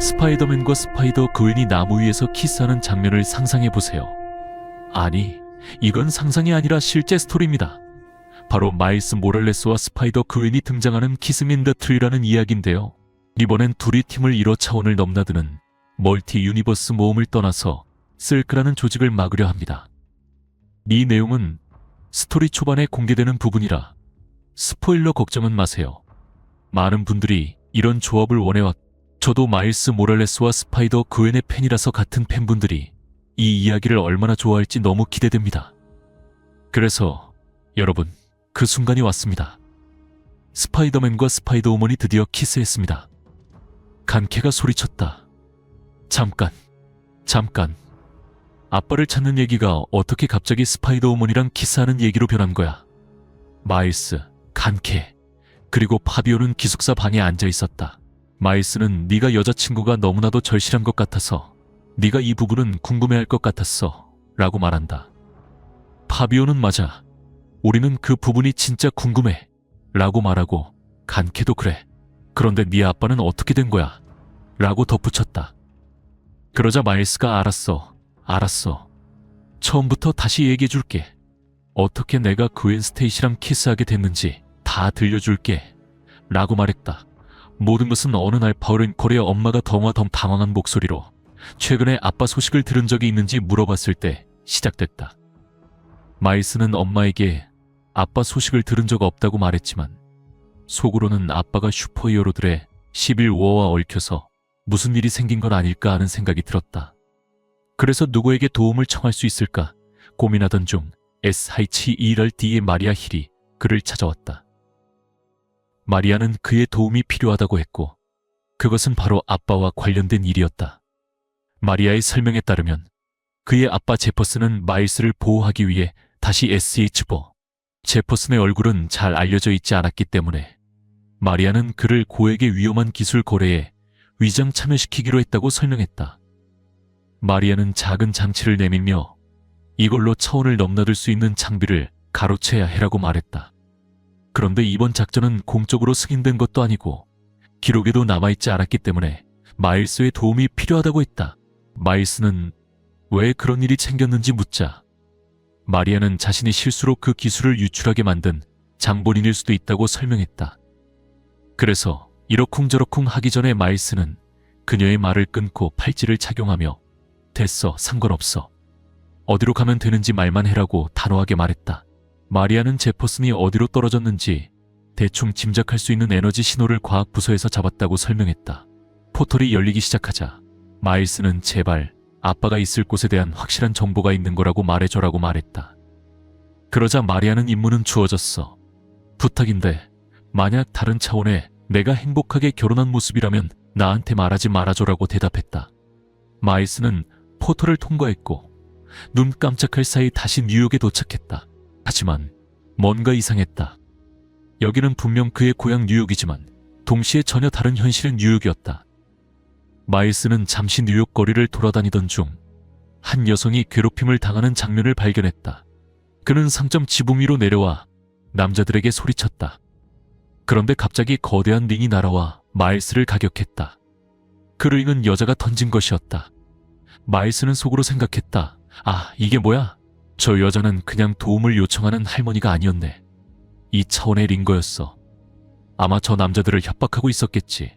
스파이더맨과 스파이더 그웬이 나무 위에서 키스하는 장면을 상상해보세요. 아니, 이건 상상이 아니라 실제 스토리입니다. 바로 마일스 모랄레스와 스파이더 그웬이 등장하는 키싱 인 더 트리라는 이야기인데요. 이번엔 둘이 팀을 이뤄 차원을 넘나드는 멀티 유니버스 모험을 떠나서 쓸크라는 조직을 막으려 합니다. 이 내용은 스토리 초반에 공개되는 부분이라 스포일러 걱정은 마세요. 많은 분들이 이런 조합을 원해왔. 저도 마일스 모랄레스와 스파이더 그웬의 팬이라서 같은 팬분들이 이 이야기를 얼마나 좋아할지 너무 기대됩니다. 그래서 여러분, 그 순간이 왔습니다. 스파이더맨과 스파이더우먼이 드디어 키스했습니다. 간케가 소리쳤다. 잠깐. 아빠를 찾는 얘기가 어떻게 갑자기 스파이더우먼이랑 키스하는 얘기로 변한 거야. 마일스, 간케, 그리고 파비오는 기숙사 방에 앉아 있었다. 마일스는 네가 여자친구가 너무나도 절실한 것 같아서 네가 이 부분은 궁금해할 것 같았어 라고 말한다. 파비오는 맞아. 우리는 그 부분이 진짜 궁금해 라고 말하고 간케도 그래. 그런데 네 아빠는 어떻게 된 거야? 라고 덧붙였다. 그러자 마일스가 알았어. 처음부터 다시 얘기해줄게. 어떻게 내가 그웬 스테이시랑 키스하게 됐는지 다 들려줄게 라고 말했다. 모든 것은 어느 날 파워레인커의 엄마가 덩 당황한 목소리로 최근에 아빠 소식을 들은 적이 있는지 물어봤을 때 시작됐다. 마일스는 엄마에게 아빠 소식을 들은 적 없다고 말했지만 속으로는 아빠가 슈퍼히어로들의 11워와 얽혀서 무슨 일이 생긴 건 아닐까 하는 생각이 들었다. 그래서 누구에게 도움을 청할 수 있을까 고민하던 중 SHERD의 마리아 힐이 그를 찾아왔다. 마리아는 그의 도움이 필요하다고 했고 그것은 바로 아빠와 관련된 일이었다. 마리아의 설명에 따르면 그의 아빠 제퍼슨은 마일스를 보호하기 위해 다시 SH버 제퍼슨의 얼굴은 잘 알려져 있지 않았기 때문에 마리아는 그를 고액의 위험한 기술 거래에 위장 참여시키기로 했다고 설명했다. 마리아는 작은 장치를 내밀며 이걸로 차원을 넘나들 수 있는 장비를 가로채야 해라고 말했다. 그런데 이번 작전은 공적으로 승인된 것도 아니고 기록에도 남아있지 않았기 때문에 마일스의 도움이 필요하다고 했다. 마일스는 왜 그런 일이 챙겼는지 묻자 마리아는 자신이 실수로 그 기술을 유출하게 만든 장본인일 수도 있다고 설명했다. 그래서 이러쿵저러쿵 하기 전에 마일스는 그녀의 말을 끊고 팔찌를 착용하며 됐어, 상관없어. 어디로 가면 되는지 말만 해라고 단호하게 말했다. 마리아는 제퍼슨이 어디로 떨어졌는지 대충 짐작할 수 있는 에너지 신호를 과학 부서에서 잡았다고 설명했다. 포털이 열리기 시작하자 마일스는 제발 아빠가 있을 곳에 대한 확실한 정보가 있는 거라고 말해줘라고 말했다. 그러자 마리아는 임무는 주어졌어. 부탁인데 만약 다른 차원에 내가 행복하게 결혼한 모습이라면 나한테 말하지 말아줘라고 대답했다. 마일스는 포털을 통과했고 눈 깜짝할 사이 다시 뉴욕에 도착했다. 하지만 뭔가 이상했다. 여기는 분명 그의 고향 뉴욕이지만 동시에 전혀 다른 현실의 뉴욕이었다. 마일스는 잠시 뉴욕 거리를 돌아다니던 중 한 여성이 괴롭힘을 당하는 장면을 발견했다. 그는 상점 지붕 위로 내려와 남자들에게 소리쳤다. 그런데 갑자기 거대한 링이 날아와 마일스를 가격했다. 그 링은 여자가 던진 것이었다. 마일스는 속으로 생각했다. 아, 이게 뭐야? 저 여자는 그냥 도움을 요청하는 할머니가 아니었네. 이 차원의 링거였어. 아마 저 남자들을 협박하고 있었겠지.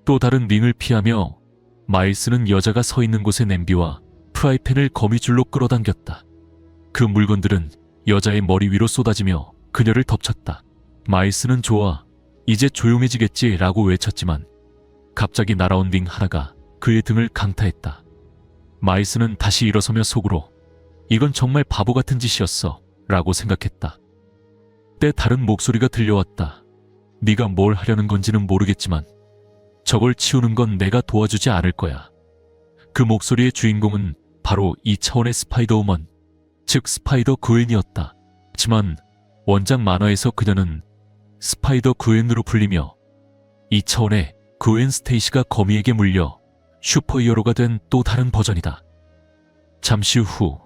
또 다른 링을 피하며 마일스는 여자가 서 있는 곳의 냄비와 프라이팬을 거미줄로 끌어당겼다. 그 물건들은 여자의 머리 위로 쏟아지며 그녀를 덮쳤다. 마일스는 좋아, 이제 조용해지겠지 라고 외쳤지만 갑자기 날아온 링 하나가 그의 등을 강타했다. 마일스는 다시 일어서며 속으로 이건 정말 바보 같은 짓이었어 라고 생각했다. 때 다른 목소리가 들려왔다. 네가 뭘 하려는 건지는 모르겠지만 저걸 치우는 건 내가 도와주지 않을 거야. 그 목소리의 주인공은 바로 이 차원의 스파이더우먼, 즉 스파이더 그웬이었다. 하지만 원작 만화에서 그녀는 스파이더 그웬으로 불리며 이 차원의 그웬 스테이시가 거미에게 물려 슈퍼히어로가 된 또 다른 버전이다. 잠시 후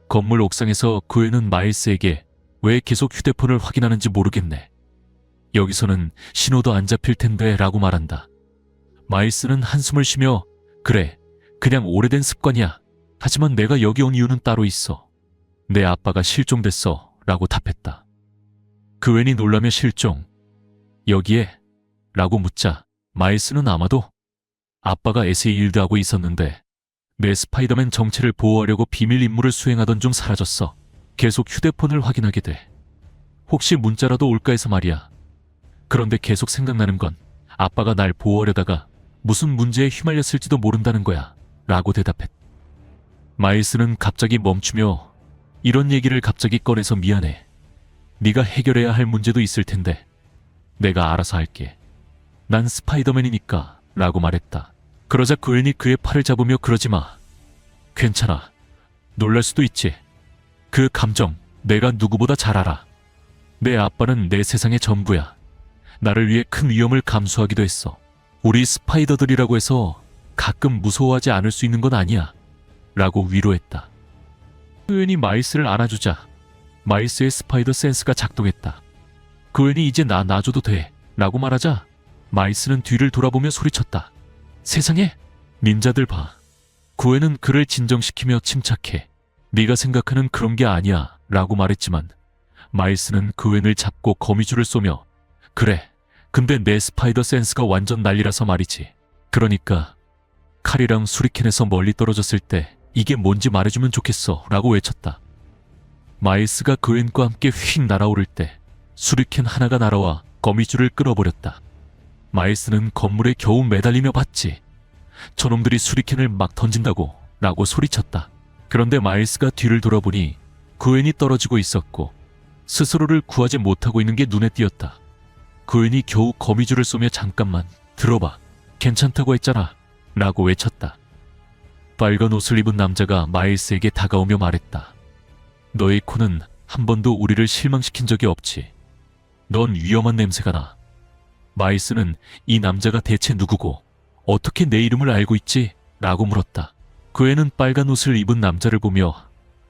건물 옥상에서 그웬은 마일스에게 왜 계속 휴대폰을 확인하는지 모르겠네. 여기서는 신호도 안 잡힐 텐데 라고 말한다. 마일스는 한숨을 쉬며 그래, 그냥 오래된 습관이야. 하지만 내가 여기 온 이유는 따로 있어. 내 아빠가 실종됐어 라고 답했다. 그웬이 놀라며 실종? 여기에? 라고 묻자 마일스는 아마도 아빠가 에세이일드하고 있었는데 내 스파이더맨 정체를 보호하려고 비밀 임무를 수행하던 중 사라졌어. 계속 휴대폰을 확인하게 돼. 혹시 문자라도 올까 해서 말이야. 그런데 계속 생각나는 건 아빠가 날 보호하려다가 무슨 문제에 휘말렸을지도 모른다는 거야 라고 대답했다. 마일스는 갑자기 멈추며 이런 얘기를 갑자기 꺼내서 미안해. 네가 해결해야 할 문제도 있을 텐데 내가 알아서 할게. 난 스파이더맨이니까 라고 말했다. 그러자 그웬이 그의 팔을 잡으며 그러지 마. 괜찮아. 놀랄 수도 있지. 그 감정 내가 누구보다 잘 알아. 내 아빠는 내 세상의 전부야. 나를 위해 큰 위험을 감수하기도 했어. 우리 스파이더들이라고 해서 가끔 무서워하지 않을 수 있는 건 아니야 라고 위로했다. 그웬이 마일스를 안아주자 마일스의 스파이더 센스가 작동했다. 그웬이 이제 나 놔줘도 돼 라고 말하자 마일스는 뒤를 돌아보며 소리쳤다. 세상에? 닌자들 봐. 그웬은 그를 진정시키며 침착해. 네가 생각하는 그런 게 아니야 라고 말했지만 마일스는 그웬을 잡고 거미줄을 쏘며 그래, 근데 내 스파이더 센스가 완전 난리라서 말이지. 그러니까 칼이랑 수리캔에서 멀리 떨어졌을 때 이게 뭔지 말해주면 좋겠어 라고 외쳤다. 마일스가 그웬과 함께 휙 날아오를 때 수리캔 하나가 날아와 거미줄을 끌어버렸다. 마일스는 건물에 겨우 매달리며 봤지. 저놈들이 수리캔을 막 던진다고 라고 소리쳤다. 그런데 마일스가 뒤를 돌아보니 그웬이 떨어지고 있었고 스스로를 구하지 못하고 있는 게 눈에 띄었다. 그웬이 겨우 거미줄을 쏘며 잠깐만 들어봐. 괜찮다고 했잖아 라고 외쳤다. 빨간 옷을 입은 남자가 마일스에게 다가오며 말했다. 너의 코는 한 번도 우리를 실망시킨 적이 없지. 넌 위험한 냄새가 나. 마일스는 이 남자가 대체 누구고 어떻게 내 이름을 알고 있지? 라고 물었다. 그 애는 빨간 옷을 입은 남자를 보며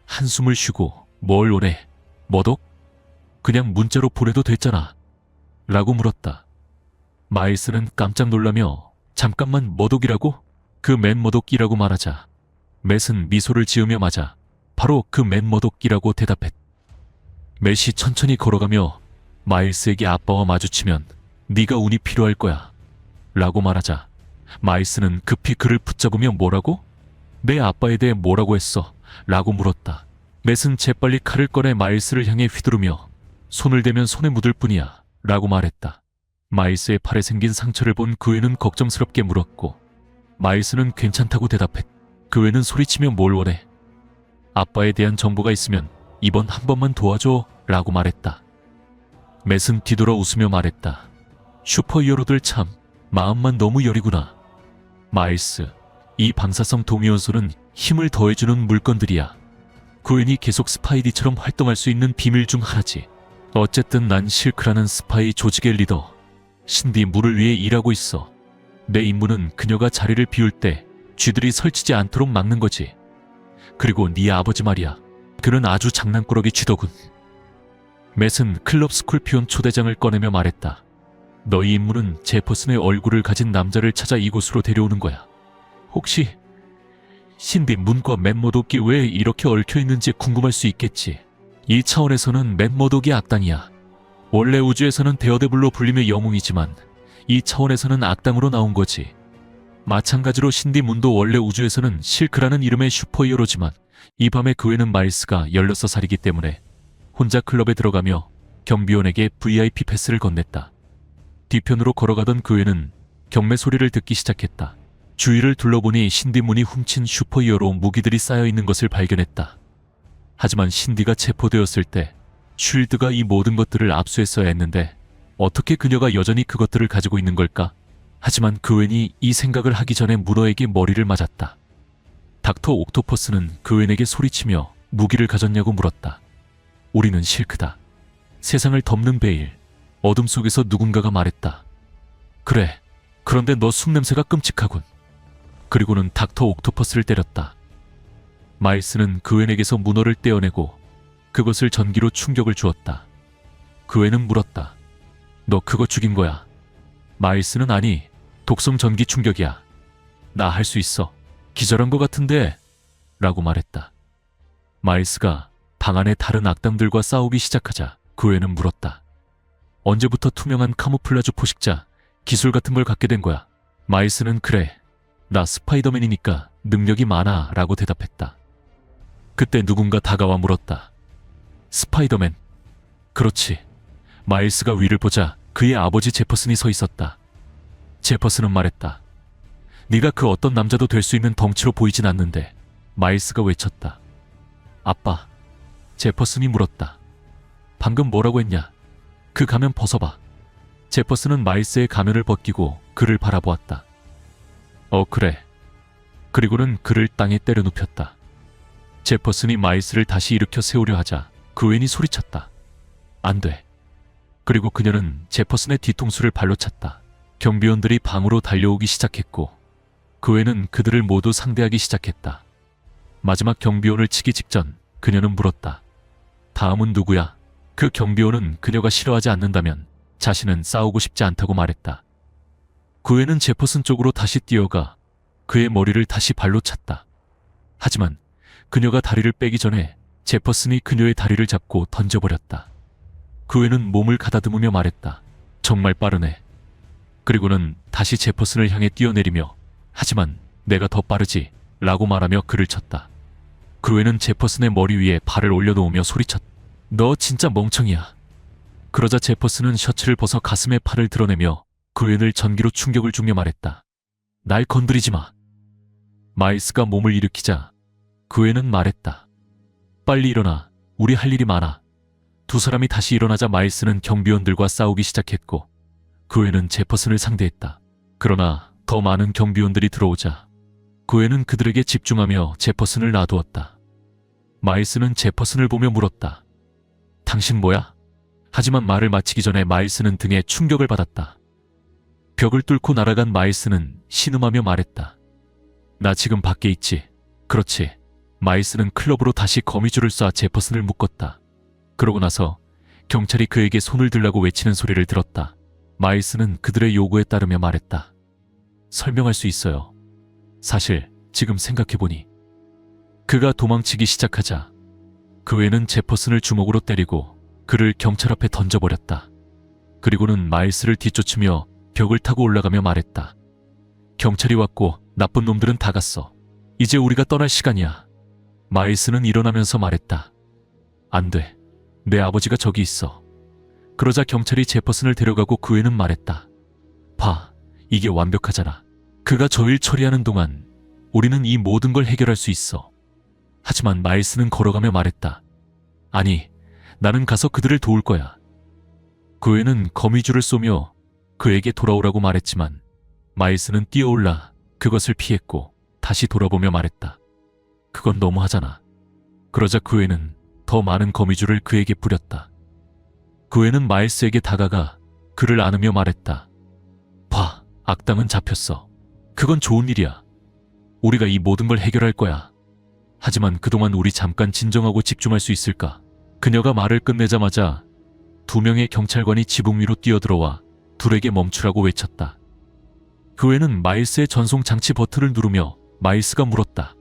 한숨을 쉬고 뭘 원해? 머독? 그냥 문자로 보내도 됐잖아 라고 물었다. 마일스는 깜짝 놀라며 잠깐만 머독이라고? 그 맨 머독이라고 말하자 맷은 미소를 지으며 맞아 바로 그 맨 머독이라고 대답했다. 맷이 천천히 걸어가며 마일스에게 아빠와 마주치면 네가 운이 필요할 거야 라고 말하자 마일스는 급히 그를 붙잡으며 뭐라고? 내 아빠에 대해 뭐라고 했어? 라고 물었다. 맷은 재빨리 칼을 꺼내 마일스를 향해 휘두르며 손을 대면 손에 묻을 뿐이야 라고 말했다. 마일스의 팔에 생긴 상처를 본 그 애는 걱정스럽게 물었고 마일스는 괜찮다고 대답했다. 그 애는 소리치며 뭘 원해? 아빠에 대한 정보가 있으면 이번 한 번만 도와줘 라고 말했다. 맷은 뒤돌아 웃으며 말했다. 슈퍼히어로들 참 마음만 너무 여리구나. 마일스, 이 방사성 동위원소는 힘을 더해주는 물건들이야. 그웬이 계속 스파이디처럼 활동할 수 있는 비밀 중 하나지. 어쨌든 난 실크라는 스파이 조직의 리더 신디 물을 위해 일하고 있어. 내 임무는 그녀가 자리를 비울 때 쥐들이 설치지 않도록 막는 거지. 그리고 네 아버지 말이야. 그는 아주 장난꾸러기 쥐더군. 맷은 클럽 스콜피온 초대장을 꺼내며 말했다. 너희 임무는 제퍼슨의 얼굴을 가진 남자를 찾아 이곳으로 데려오는 거야. 혹시 신디 문과 맷 머독이 왜 이렇게 얽혀있는지 궁금할 수 있겠지. 이 차원에서는 맷 머독이 악당이야. 원래 우주에서는 데어데블로 불리며 영웅이지만 이 차원에서는 악당으로 나온 거지. 마찬가지로 신디 문도 원래 우주에서는 실크라는 이름의 슈퍼히어로지만 이 밤에 그 애는 마일스가 16살이기 때문에 혼자 클럽에 들어가며 경비원에게 VIP 패스를 건넸다. 뒤편으로 걸어가던 그 애는 경매 소리를 듣기 시작했다. 주위를 둘러보니 신디 문이 훔친 슈퍼히어로 무기들이 쌓여있는 것을 발견했다. 하지만 신디가 체포되었을 때 쉴드가 이 모든 것들을 압수했어야 했는데 어떻게 그녀가 여전히 그것들을 가지고 있는 걸까? 하지만 그웬이 이 생각을 하기 전에 문어에게 머리를 맞았다. 닥터 옥토퍼스는 그웬에게 소리치며 무기를 가졌냐고 물었다. 우리는 실크다. 세상을 덮는 베일. 어둠 속에서 누군가가 말했다. 그래, 그런데 너 숨냄새가 끔찍하군. 그리고는 닥터 옥토퍼스를 때렸다. 마일스는 그웬에게서 문어를 떼어내고 그것을 전기로 충격을 주었다. 그웬은 물었다. 너 그거 죽인 거야? 마일스는 아니, 독성 전기 충격이야. 나 할 수 있어. 기절한 것 같은데? 라고 말했다. 마일스가 방 안의 다른 악당들과 싸우기 시작하자 구엔은 물었다. 언제부터 투명한 카모플라주 포식자 기술 같은 걸 갖게 된 거야? 마일스는 그래. 나 스파이더맨이니까 능력이 많아 라고 대답했다. 그때 누군가 다가와 물었다. 스파이더맨? 그렇지. 마일스가 위를 보자 그의 아버지 제퍼슨이 서 있었다. 제퍼슨은 말했다. 네가 그 어떤 남자도 될 수 있는 덩치로 보이진 않는데. 마일스가 외쳤다. 아빠. 제퍼슨이 물었다. 방금 뭐라고 했냐? 그 가면 벗어봐. 제퍼슨은 마일스의 가면을 벗기고 그를 바라보았다. 그래. 그리고는 그를 땅에 때려 눕혔다. 제퍼슨이 마일스를 다시 일으켜 세우려 하자 그웬이 소리쳤다. 안 돼. 그리고 그녀는 제퍼슨의 뒤통수를 발로 찼다. 경비원들이 방으로 달려오기 시작했고 그웬은 그들을 모두 상대하기 시작했다. 마지막 경비원을 치기 직전 그녀는 물었다. 다음은 누구야? 그 경비원은 그녀가 싫어하지 않는다면 자신은 싸우고 싶지 않다고 말했다. 그웬은 제퍼슨 쪽으로 다시 뛰어가 그의 머리를 다시 발로 찼다. 하지만 그녀가 다리를 빼기 전에 제퍼슨이 그녀의 다리를 잡고 던져버렸다. 그웬은 몸을 가다듬으며 말했다. 정말 빠르네. 그리고는 다시 제퍼슨을 향해 뛰어내리며 하지만 내가 더 빠르지 라고 말하며 그를 쳤다. 그웬은 제퍼슨의 머리 위에 발을 올려놓으며 소리쳤다. 너 진짜 멍청이야. 그러자 제퍼슨은 셔츠를 벗어 가슴에 팔을 드러내며 그웬을 전기로 충격을 주며 말했다. 날 건드리지 마. 마일스가 몸을 일으키자 그웬은 말했다. 빨리 일어나. 우리 할 일이 많아. 두 사람이 다시 일어나자 마일스는 경비원들과 싸우기 시작했고 그웬은 제퍼슨을 상대했다. 그러나 더 많은 경비원들이 들어오자 그웬은 그들에게 집중하며 제퍼슨을 놔두었다. 마일스는 제퍼슨을 보며 물었다. 당신 뭐야? 하지만 말을 마치기 전에 마일스는 등에 충격을 받았다. 벽을 뚫고 날아간 마일스는 신음하며 말했다. 나 지금 밖에 있지. 그렇지. 마일스는 클럽으로 다시 거미줄을 쏴 제퍼슨을 묶었다. 그러고 나서 경찰이 그에게 손을 들라고 외치는 소리를 들었다. 마일스는 그들의 요구에 따르며 말했다. 설명할 수 있어요. 사실 지금 생각해보니. 그가 도망치기 시작하자 그웬은 제퍼슨을 주먹으로 때리고 그를 경찰 앞에 던져버렸다. 그리고는 마일스를 뒤쫓으며 벽을 타고 올라가며 말했다. 경찰이 왔고 나쁜 놈들은 다 갔어. 이제 우리가 떠날 시간이야. 마일스는 일어나면서 말했다. 안 돼. 내 아버지가 저기 있어. 그러자 경찰이 제퍼슨을 데려가고 그웬은 말했다. 봐, 이게 완벽하잖아. 그가 저 일 처리하는 동안 우리는 이 모든 걸 해결할 수 있어. 하지만 마일스는 걸어가며 말했다. 아니, 나는 가서 그들을 도울 거야. 그웬은 거미줄을 쏘며 그에게 돌아오라고 말했지만 마일스는 뛰어올라 그것을 피했고 다시 돌아보며 말했다. 그건 너무하잖아. 그러자 그웬은 더 많은 거미줄을 그에게 뿌렸다. 그웬은 마일스에게 다가가 그를 안으며 말했다. 봐, 악당은 잡혔어. 그건 좋은 일이야. 우리가 이 모든 걸 해결할 거야. 하지만 그동안 우리 잠깐 진정하고 집중할 수 있을까? 그녀가 말을 끝내자마자 두 명의 경찰관이 지붕 위로 뛰어들어와 둘에게 멈추라고 외쳤다. 그웬은 마일스의 전송 장치 버튼을 누르며 마일스가 물었다.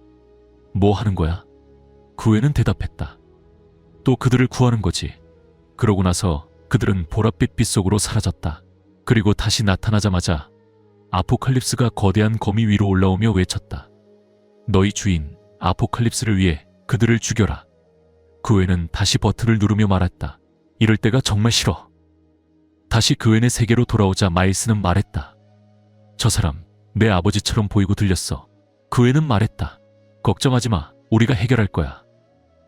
뭐 하는 거야? 그웬은 대답했다. 또 그들을 구하는 거지. 그러고 나서 그들은 보랏빛 빛 속으로 사라졌다. 그리고 다시 나타나자마자 아포칼립스가 거대한 거미 위로 올라오며 외쳤다. 너희 주인 아포칼립스를 위해 그들을 죽여라. 그웬은 다시 버튼을 누르며 말했다. 이럴 때가 정말 싫어. 다시 그웬의 세계로 돌아오자 마일스는 말했다. 저 사람 내 아버지처럼 보이고 들렸어. 그웬은 말했다. 걱정하지 마. 우리가 해결할 거야.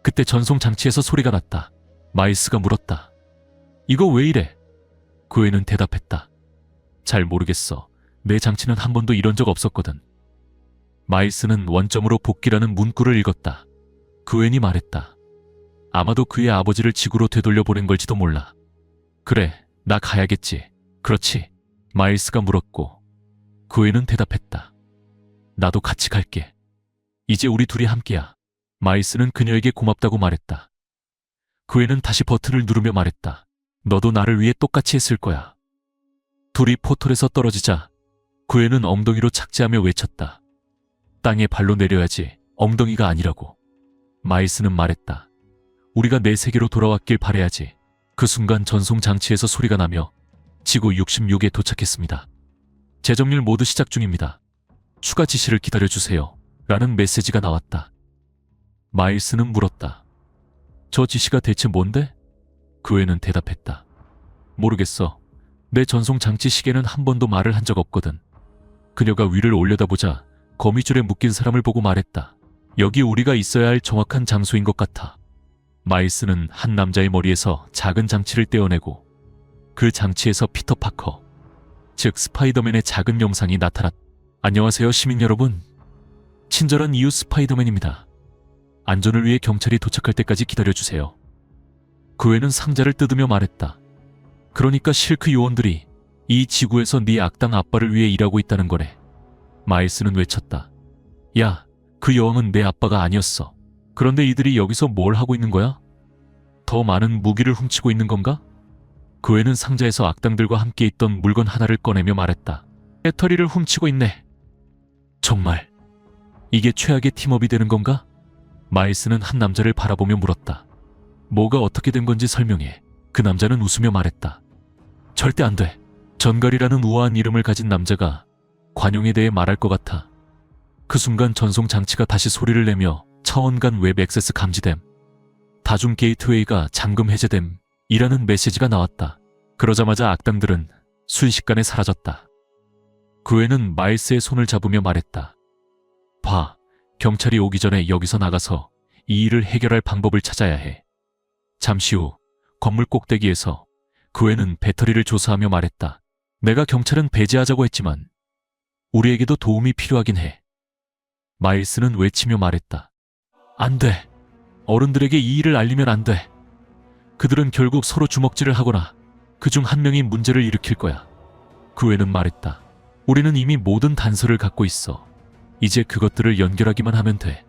그때 전송 장치에서 소리가 났다. 마일스가 물었다. 이거 왜 이래? 그웬은 대답했다. 잘 모르겠어. 내 장치는 한 번도 이런 적 없었거든. 마일스는 원점으로 복귀라는 문구를 읽었다. 그웬이 말했다. 아마도 그의 아버지를 지구로 되돌려 보낸 걸지도 몰라. 그래, 나 가야겠지. 그렇지? 마일스가 물었고 그웬은 대답했다. 나도 같이 갈게. 이제 우리 둘이 함께야. 마일스는 그녀에게 고맙다고 말했다. 그웬은 다시 버튼을 누르며 말했다. 너도 나를 위해 똑같이 했을 거야. 둘이 포털에서 떨어지자 그 애는 엉덩이로 착지하며 외쳤다. 땅에 발로 내려야지, 엉덩이가 아니라고. 마일스는 말했다. 우리가 내 세계로 돌아왔길 바라야지. 그 순간 전송 장치에서 소리가 나며 지구 66에 도착했습니다. 재정렬 모드 시작 중입니다. 추가 지시를 기다려주세요. 라는 메시지가 나왔다. 마일스는 물었다. 저 지시가 대체 뭔데? 그 애는 대답했다. 모르겠어. 내 전송 장치 시계는 한 번도 말을 한 적 없거든. 그녀가 위를 올려다보자 거미줄에 묶인 사람을 보고 말했다. 여기 우리가 있어야 할 정확한 장소인 것 같아. 마일스는 한 남자의 머리에서 작은 장치를 떼어내고 그 장치에서 피터 파커, 즉 스파이더맨의 작은 영상이 나타났다. 안녕하세요 시민 여러분. 친절한 이웃 스파이더맨입니다. 안전을 위해 경찰이 도착할 때까지 기다려주세요. 그 애는 상자를 뜯으며 말했다. 그러니까 실크 요원들이 이 지구에서 네 악당 아빠를 위해 일하고 있다는 거네. 마일스는 외쳤다. 야, 그 여왕은 내 아빠가 아니었어. 그런데 이들이 여기서 뭘 하고 있는 거야? 더 많은 무기를 훔치고 있는 건가? 그 애는 상자에서 악당들과 함께 있던 물건 하나를 꺼내며 말했다. 배터리를 훔치고 있네. 정말 이게 최악의 팀업이 되는 건가? 마일스는 한 남자를 바라보며 물었다. 뭐가 어떻게 된 건지 설명해. 그 남자는 웃으며 말했다. 절대 안 돼. 전갈이라는 우아한 이름을 가진 남자가 관용에 대해 말할 것 같아. 그 순간 전송 장치가 다시 소리를 내며 차원 간 웹 액세스 감지됨, 다중 게이트웨이가 잠금 해제됨 이라는 메시지가 나왔다. 그러자마자 악당들은 순식간에 사라졌다. 그 애는 마일스의 손을 잡으며 말했다. 봐, 경찰이 오기 전에 여기서 나가서 이 일을 해결할 방법을 찾아야 해. 잠시 후 건물 꼭대기에서 그 애는 배터리를 조사하며 말했다. 내가 경찰은 배제하자고 했지만 우리에게도 도움이 필요하긴 해. 마일스는 외치며 말했다. 안 돼. 어른들에게 이 일을 알리면 안 돼. 그들은 결국 서로 주먹질을 하거나 그중 한 명이 문제를 일으킬 거야. 그 애는 말했다. 우리는 이미 모든 단서를 갖고 있어. 이제 그것들을 연결하기만 하면 돼.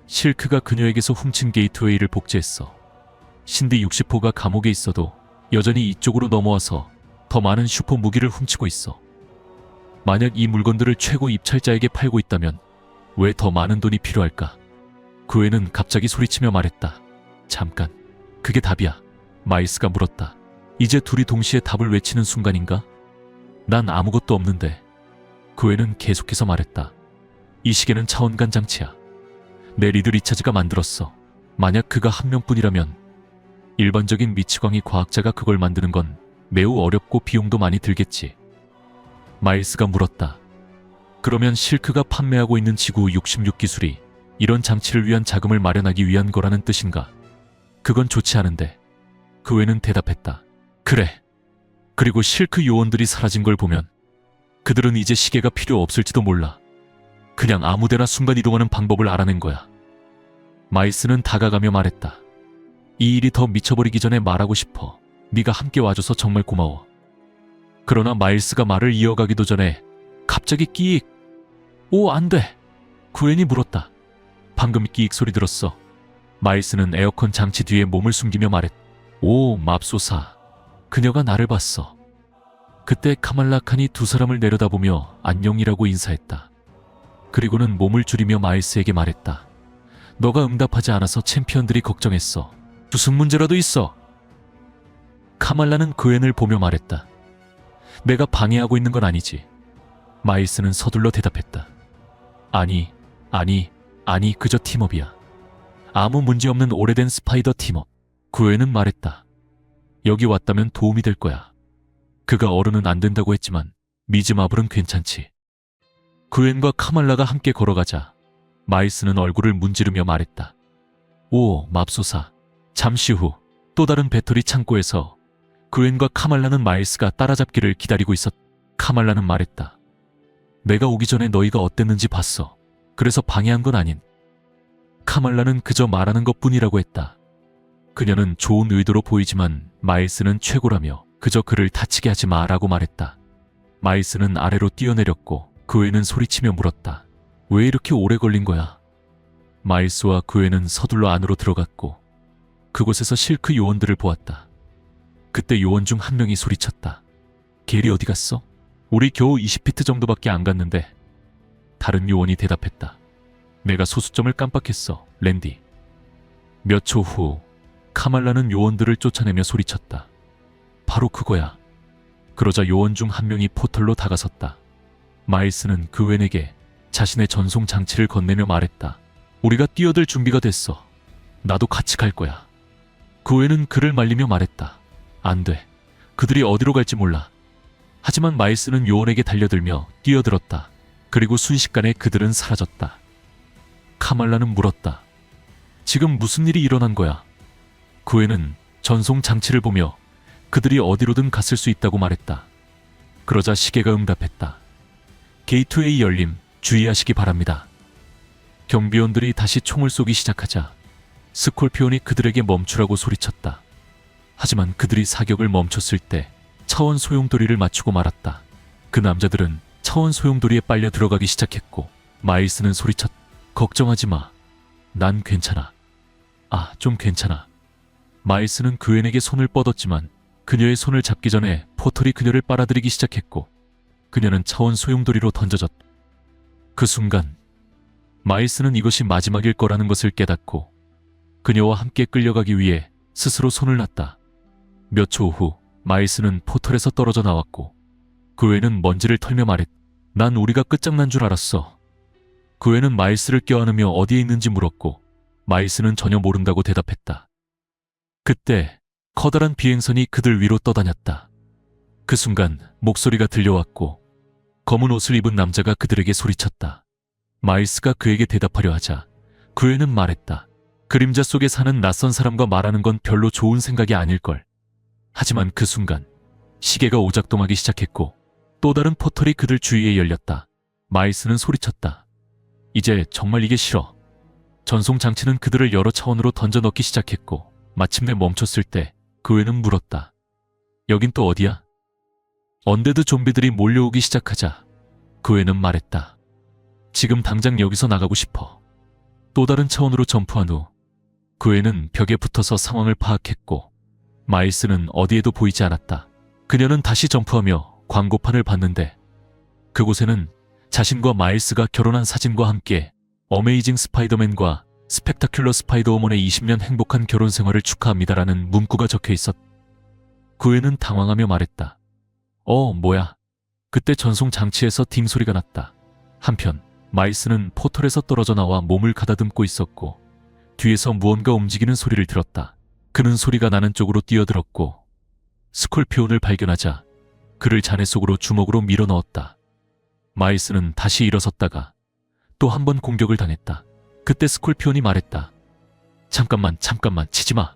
실크가 그녀에게서 훔친 게이트웨이를 복제했어. 신디 60호가 감옥에 있어도 여전히 이쪽으로 넘어와서 더 많은 슈퍼 무기를 훔치고 있어. 만약 이 물건들을 최고 입찰자에게 팔고 있다면 왜 더 많은 돈이 필요할까? 그 애는 갑자기 소리치며 말했다. 잠깐, 그게 답이야. 마일스가 물었다. 이제 둘이 동시에 답을 외치는 순간인가? 난 아무것도 없는데. 그 애는 계속해서 말했다. 이 시계는 차원간 장치야. 내 리드 리차즈가 만들었어. 만약 그가 한 명뿐이라면 일반적인 미치광이 과학자가 그걸 만드는 건 매우 어렵고 비용도 많이 들겠지. 마일스가 물었다. 그러면 실크가 판매하고 있는 지구 66 기술이 이런 장치를 위한 자금을 마련하기 위한 거라는 뜻인가? 그건 좋지 않은데. 그 애는 대답했다. 그래. 그리고 실크 요원들이 사라진 걸 보면 그들은 이제 시계가 필요 없을지도 몰라. 그냥 아무데나 순간이동하는 방법을 알아낸 거야. 마일스는 다가가며 말했다. 이 일이 더 미쳐버리기 전에 말하고 싶어. 네가 함께 와줘서 정말 고마워. 그러나 마일스가 말을 이어가기도 전에 갑자기 끼익. 오, 안 돼. 구엔이 물었다. 방금 끼익 소리 들었어. 마일스는 에어컨 장치 뒤에 몸을 숨기며 말했다. 오, 맙소사. 그녀가 나를 봤어. 그때 카말라 칸이 두 사람을 내려다보며 안녕이라고 인사했다. 그리고는 몸을 줄이며 마일스에게 말했다. 너가 응답하지 않아서 챔피언들이 걱정했어. 무슨 문제라도 있어. 카말라는 그엔을 보며 말했다. 내가 방해하고 있는 건 아니지. 마일스는 서둘러 대답했다. 아니, 그저 팀업이야. 아무 문제없는 오래된 스파이더 팀업. 그애는 말했다. 여기 왔다면 도움이 될 거야. 그가 어른은 안 된다고 했지만 미즈마블은 괜찮지. 그앤과 카말라가 함께 걸어가자 마일스는 얼굴을 문지르며 말했다. 오, 맙소사. 잠시 후 또 다른 배터리 창고에서 그앤과 카말라는 마일스가 따라잡기를 기다리고 있었다. 카말라는 말했다. 내가 오기 전에 너희가 어땠는지 봤어. 그래서 방해한 건 아닌. 카말라는 그저 말하는 것뿐이라고 했다. 그녀는 좋은 의도로 보이지만 마일스는 최고라며 그저 그를 다치게 하지 마라고 말했다. 마일스는 아래로 뛰어내렸고 그 애는 소리치며 물었다. 왜 이렇게 오래 걸린 거야? 마일스와 그 애는 서둘러 안으로 들어갔고 그곳에서 실크 요원들을 보았다. 그때 요원 중 한 명이 소리쳤다. 겔이 어디 갔어? 우리 겨우 20피트 정도밖에 안 갔는데. 다른 요원이 대답했다. 내가 소수점을 깜빡했어, 랜디. 몇 초 후 카말라는 요원들을 쫓아내며 소리쳤다. 바로 그거야. 그러자 요원 중 한 명이 포털로 다가섰다. 마일스는 그웬에게 자신의 전송 장치를 건네며 말했다. 우리가 뛰어들 준비가 됐어. 나도 같이 갈 거야. 그웬은 그를 말리며 말했다. 안 돼. 그들이 어디로 갈지 몰라. 하지만 마일스는 요원에게 달려들며 뛰어들었다. 그리고 순식간에 그들은 사라졌다. 카말라는 물었다. 지금 무슨 일이 일어난 거야? 그웬은 전송 장치를 보며 그들이 어디로든 갔을 수 있다고 말했다. 그러자 시계가 응답했다. 게이트웨이 열림, 주의하시기 바랍니다. 경비원들이 다시 총을 쏘기 시작하자 스콜피온이 그들에게 멈추라고 소리쳤다. 하지만 그들이 사격을 멈췄을 때 차원 소용돌이를 맞추고 말았다. 그 남자들은 차원 소용돌이에 빨려 들어가기 시작했고 마일스는 소리쳤다. 걱정하지 마. 난 괜찮아. 아, 좀 괜찮아. 마일스는 그웬에게 손을 뻗었지만 그녀의 손을 잡기 전에 포털이 그녀를 빨아들이기 시작했고 그녀는 차원 소용돌이로 던져졌다. 그 순간 마일스는 이것이 마지막일 거라는 것을 깨닫고 그녀와 함께 끌려가기 위해 스스로 손을 놨다. 몇 초 후 마일스는 포털에서 떨어져 나왔고 그웬은 먼지를 털며 말했다. 난 우리가 끝장난 줄 알았어. 그웬은 마일스를 껴안으며 어디에 있는지 물었고 마일스는 전혀 모른다고 대답했다. 그때 커다란 비행선이 그들 위로 떠다녔다. 그 순간 목소리가 들려왔고 검은 옷을 입은 남자가 그들에게 소리쳤다. 마일스가 그에게 대답하려 하자 그애는 말했다. 그림자 속에 사는 낯선 사람과 말하는 건 별로 좋은 생각이 아닐걸. 하지만 그 순간 시계가 오작동하기 시작했고 또 다른 포털이 그들 주위에 열렸다. 마일스는 소리쳤다. 이제 정말 이게 싫어. 전송 장치는 그들을 여러 차원으로 던져 넣기 시작했고 마침내 멈췄을 때 그애는 물었다. 여긴 또 어디야? 언데드 좀비들이 몰려오기 시작하자 그애는 말했다. 지금 당장 여기서 나가고 싶어. 또 다른 차원으로 점프한 후 그애는 벽에 붙어서 상황을 파악했고 마일스는 어디에도 보이지 않았다. 그녀는 다시 점프하며 광고판을 봤는데 그곳에는 자신과 마일스가 결혼한 사진과 함께 어메이징 스파이더맨과 스펙타큘러 스파이더우먼의 20년 행복한 결혼 생활을 축하합니다라는 문구가 적혀 있었다. 그애는 당황하며 말했다. 뭐야. 그때 전송 장치에서 딩 소리가 났다. 한편 마일스는 포털에서 떨어져 나와 몸을 가다듬고 있었고 뒤에서 무언가 움직이는 소리를 들었다. 그는 소리가 나는 쪽으로 뛰어들었고 스콜피온을 발견하자 그를 잔해 속으로 주먹으로 밀어 넣었다. 마일스는 다시 일어섰다가 또 한 번 공격을 당했다. 그때 스콜피온이 말했다. 잠깐만 치지 마.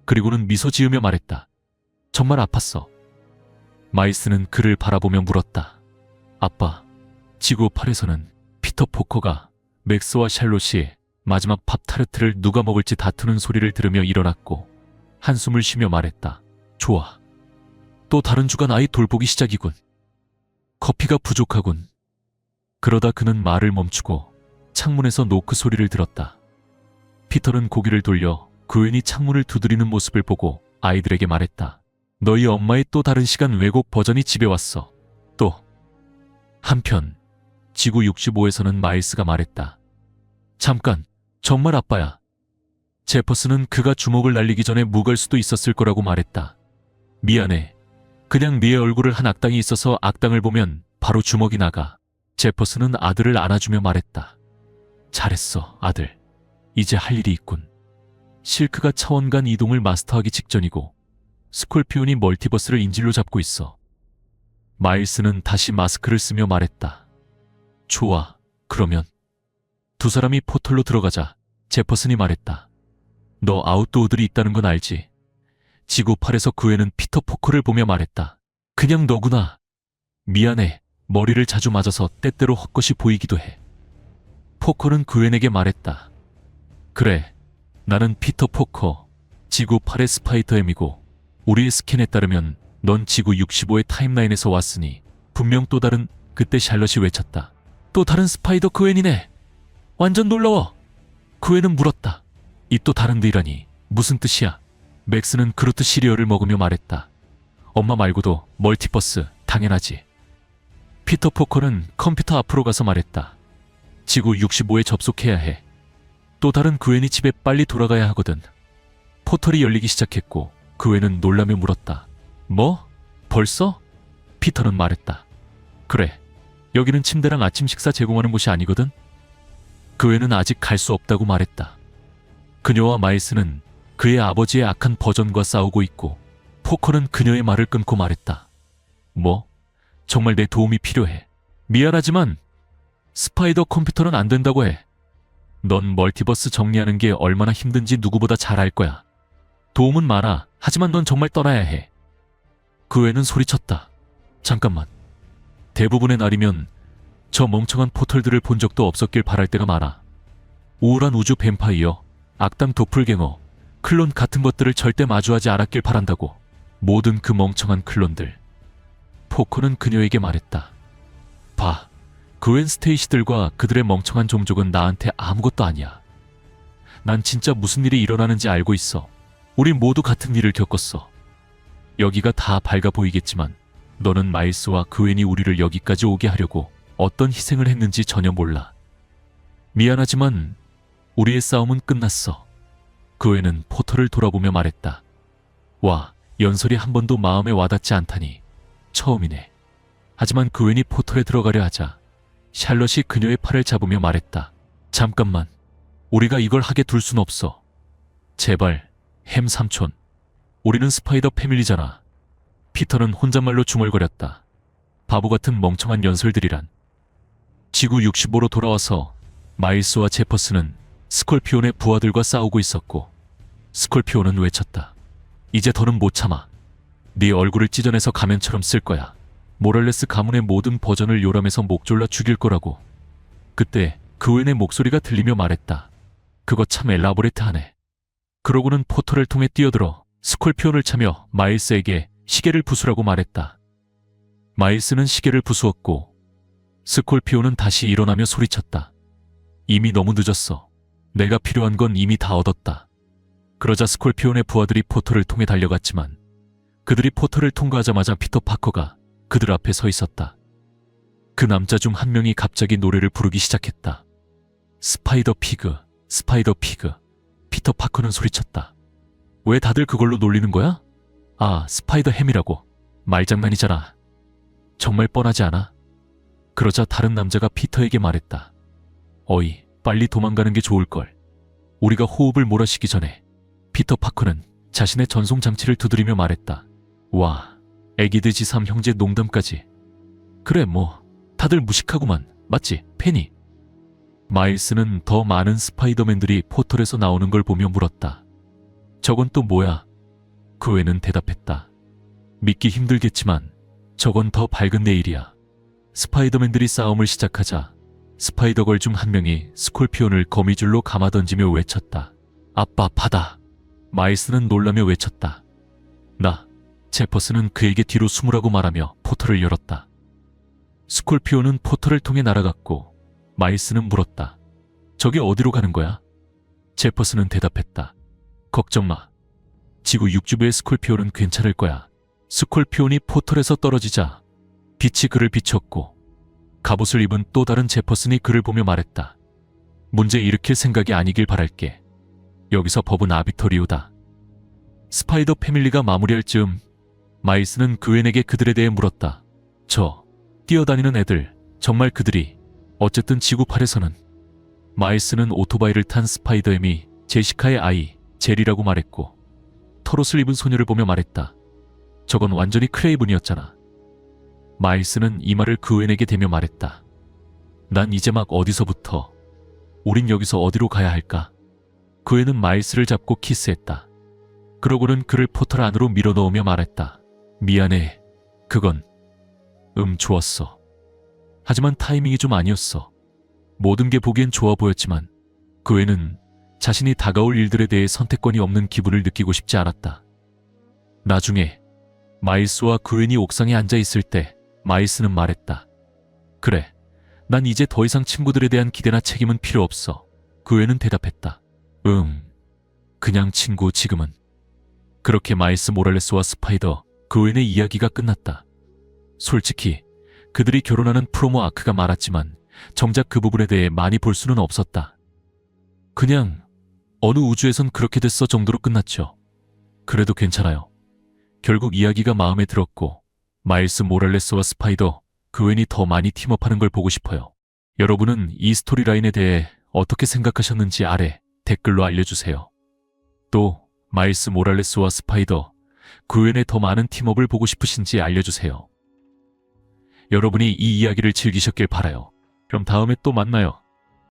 그리고는 미소 지으며 말했다. 정말 아팠어. 마일스는 그를 바라보며 물었다. 아빠, 지구 8에서는 피터 포커가 맥스와 샬롯이 마지막 팝타르트를 누가 먹을지 다투는 소리를 들으며 일어났고 한숨을 쉬며 말했다. 좋아. 또 다른 주간 아이 돌보기 시작이군. 커피가 부족하군. 그러다 그는 말을 멈추고 창문에서 노크 소리를 들었다. 피터는 고개를 돌려 그웬이 창문을 두드리는 모습을 보고 아이들에게 말했다. 너희 엄마의 또 다른 시간 왜곡 버전이 집에 왔어. 또. 한편 지구 65에서는 마일스가 말했다. 잠깐, 정말 아빠야. 제퍼슨은 그가 주먹을 날리기 전에 묵을 수도 있었을 거라고 말했다. 미안해. 그냥 네 얼굴을 한 악당이 있어서 악당을 보면 바로 주먹이 나가. 제퍼슨은 아들을 안아주며 말했다. 잘했어, 아들. 이제 할 일이 있군. 실크가 차원 간 이동을 마스터하기 직전이고 스콜피온이 멀티버스를 인질로 잡고 있어. 마일스는 다시 마스크를 쓰며 말했다. 좋아, 그러면. 두 사람이 포털로 들어가자 제퍼슨이 말했다. 너 아웃도어들이 있다는 건 알지? 지구 8에서 그애는 피터 포커를 보며 말했다. 그냥 너구나. 미안해. 머리를 자주 맞아서 때때로 헛것이 보이기도 해. 포커는 그웬에게 말했다. 그래, 나는 피터 포커, 지구 8의 스파이더엠이고 우리의 스캔에 따르면 넌 지구 65의 타임라인에서 왔으니 분명 또 다른. 그때 샬럿이 외쳤다. 또 다른 스파이더 그웬이네. 완전 놀라워. 그웬은 물었다. 이 또 다른들이라니 무슨 뜻이야? 맥스는 그루트 시리얼을 먹으며 말했다. 엄마 말고도 멀티버스 당연하지. 피터 포커는 컴퓨터 앞으로 가서 말했다. 지구 65에 접속해야 해. 또 다른 그웬이 집에 빨리 돌아가야 하거든. 포털이 열리기 시작했고 그웬은 놀라며 물었다. 뭐? 벌써? 피터는 말했다. 그래. 여기는 침대랑 아침 식사 제공하는 곳이 아니거든. 그웬은 아직 갈 수 없다고 말했다. 그녀와 마일스는 그의 아버지의 악한 버전과 싸우고 있고 포커는 그녀의 말을 끊고 말했다. 뭐? 정말 내 도움이 필요해. 미안하지만 스파이더 컴퓨터는 안 된다고 해. 넌 멀티버스 정리하는 게 얼마나 힘든지 누구보다 잘 알 거야. 도움은 많아. 하지만 넌 정말 떠나야 해. 그 애는 소리쳤다. 잠깐만. 대부분의 날이면 저 멍청한 포털들을 본 적도 없었길 바랄 때가 많아. 우울한 우주 뱀파이어, 악당 도플갱어, 클론 같은 것들을 절대 마주하지 않았길 바란다고. 모든 그 멍청한 클론들. 포커는 그녀에게 말했다. 봐. 그웬 스테이시들과 그들의 멍청한 종족은 나한테 아무것도 아니야. 난 진짜 무슨 일이 일어나는지 알고 있어. 우린 모두 같은 일을 겪었어. 여기가 다 밝아 보이겠지만 너는 마일스와 그웬이 우리를 여기까지 오게 하려고 어떤 희생을 했는지 전혀 몰라. 미안하지만 우리의 싸움은 끝났어. 그웬은 포터를 돌아보며 말했다. 와, 연설이 한 번도 마음에 와닿지 않다니. 처음이네. 하지만 그웬이 포털에 들어가려 하자 샬럿이 그녀의 팔을 잡으며 말했다. 잠깐만. 우리가 이걸 하게 둘 순 없어. 제발, 햄 삼촌. 우리는 스파이더 패밀리잖아. 피터는 혼잣말로 중얼거렸다. 바보 같은 멍청한 연설들이란. 지구 65로 돌아와서 마일스와 제퍼스는 스콜피온의 부하들과 싸우고 있었고 스콜피온은 외쳤다. 이제 더는 못 참아. 네 얼굴을 찢어내서 가면처럼 쓸 거야. 모랄레스 가문의 모든 버전을 요람해서 목 졸라 죽일 거라고. 그때 그웬의 목소리가 들리며 말했다. 그거 참 엘라보레트하네. 그러고는 포털을 통해 뛰어들어 스콜피온을 차며 마일스에게 시계를 부수라고 말했다. 마일스는 시계를 부수었고 스콜피온은 다시 일어나며 소리쳤다. 이미 너무 늦었어. 내가 필요한 건 이미 다 얻었다. 그러자 스콜피온의 부하들이 포털을 통해 달려갔지만 그들이 포털을 통과하자마자 피터 파커가 그들 앞에 서 있었다. 그 남자 중 한 명이 갑자기 노래를 부르기 시작했다. 스파이더 피그, 스파이더 피그. 피터 파커는 소리쳤다. 왜 다들 그걸로 놀리는 거야? 아, 스파이더 햄이라고. 말장난이잖아. 정말 뻔하지 않아? 그러자 다른 남자가 피터에게 말했다. 어이, 빨리 도망가는 게 좋을걸. 우리가 호흡을 몰아쉬기 전에. 피터 파커는 자신의 전송장치를 두드리며 말했다. 와, 애기드 지삼 형제 농담까지. 그래 뭐 다들 무식하구만. 맞지, 페니? 마일스는 더 많은 스파이더맨들이 포털에서 나오는 걸 보며 물었다. 저건 또 뭐야? 그 애는 대답했다. 믿기 힘들겠지만 저건 더 밝은 내일이야. 스파이더맨들이 싸움을 시작하자 스파이더걸 중 한 명이 스콜피온을 거미줄로 감아던지며 외쳤다. 아빠, 바다. 마일스는 놀라며 외쳤다. 제퍼스는 그에게 뒤로 숨으라고 말하며 포털을 열었다. 스콜피온은 포털을 통해 날아갔고 마일스는 물었다. 저게 어디로 가는 거야? 제퍼스는 대답했다. 걱정 마. 지구 6주부의 스콜피온은 괜찮을 거야. 스콜피온이 포털에서 떨어지자 빛이 그를 비췄고 갑옷을 입은 또 다른 제퍼슨이 그를 보며 말했다. 문제 일으킬 생각이 아니길 바랄게. 여기서 법은 아비터리오다. 스파이더 패밀리가 마무리할 즈음 마일스는 그웬에게 그들에 대해 물었다. 저 뛰어다니는 애들, 정말 그들이. 어쨌든 지구팔에서는. 마일스는 오토바이를 탄 스파이더햄이 제시카의 아이, 젤이라고 말했고 털옷을 입은 소녀를 보며 말했다. 저건 완전히 크레이븐이었잖아. 마일스는 이 말을 그웬에게 대며 말했다. 난 이제 막 어디서부터. 우린 여기서 어디로 가야 할까? 그웬은 마일스를 잡고 키스했다. 그러고는 그를 포털 안으로 밀어넣으며 말했다. 미안해. 그건 좋았어. 하지만 타이밍이 좀 아니었어. 모든 게 보기엔 좋아 보였지만 그 애는 자신이 다가올 일들에 대해 선택권이 없는 기분을 느끼고 싶지 않았다. 나중에 마일스와 그웬이 옥상에 앉아 있을 때 마일스는 말했다. 그래, 난 이제 더 이상 친구들에 대한 기대나 책임은 필요 없어. 그웬은 대답했다. 그냥 친구 지금은. 그렇게 마일스 모랄레스와 스파이더 그웬의 이야기가 끝났다. 솔직히 그들이 결혼하는 프로모 아크가 많았지만 정작 그 부분에 대해 많이 볼 수는 없었다. 그냥 어느 우주에선 그렇게 됐어 정도로 끝났죠. 그래도 괜찮아요. 결국 이야기가 마음에 들었고 마일스 모랄레스와 스파이더 그웬이 더 많이 팀업하는 걸 보고 싶어요. 여러분은 이 스토리라인에 대해 어떻게 생각하셨는지 아래 댓글로 알려주세요. 또 마일스 모랄레스와 스파이더 그웬의 더 많은 팀업을 보고 싶으신지 알려주세요. 여러분이 이 이야기를 즐기셨길 바라요. 그럼 다음에 또 만나요.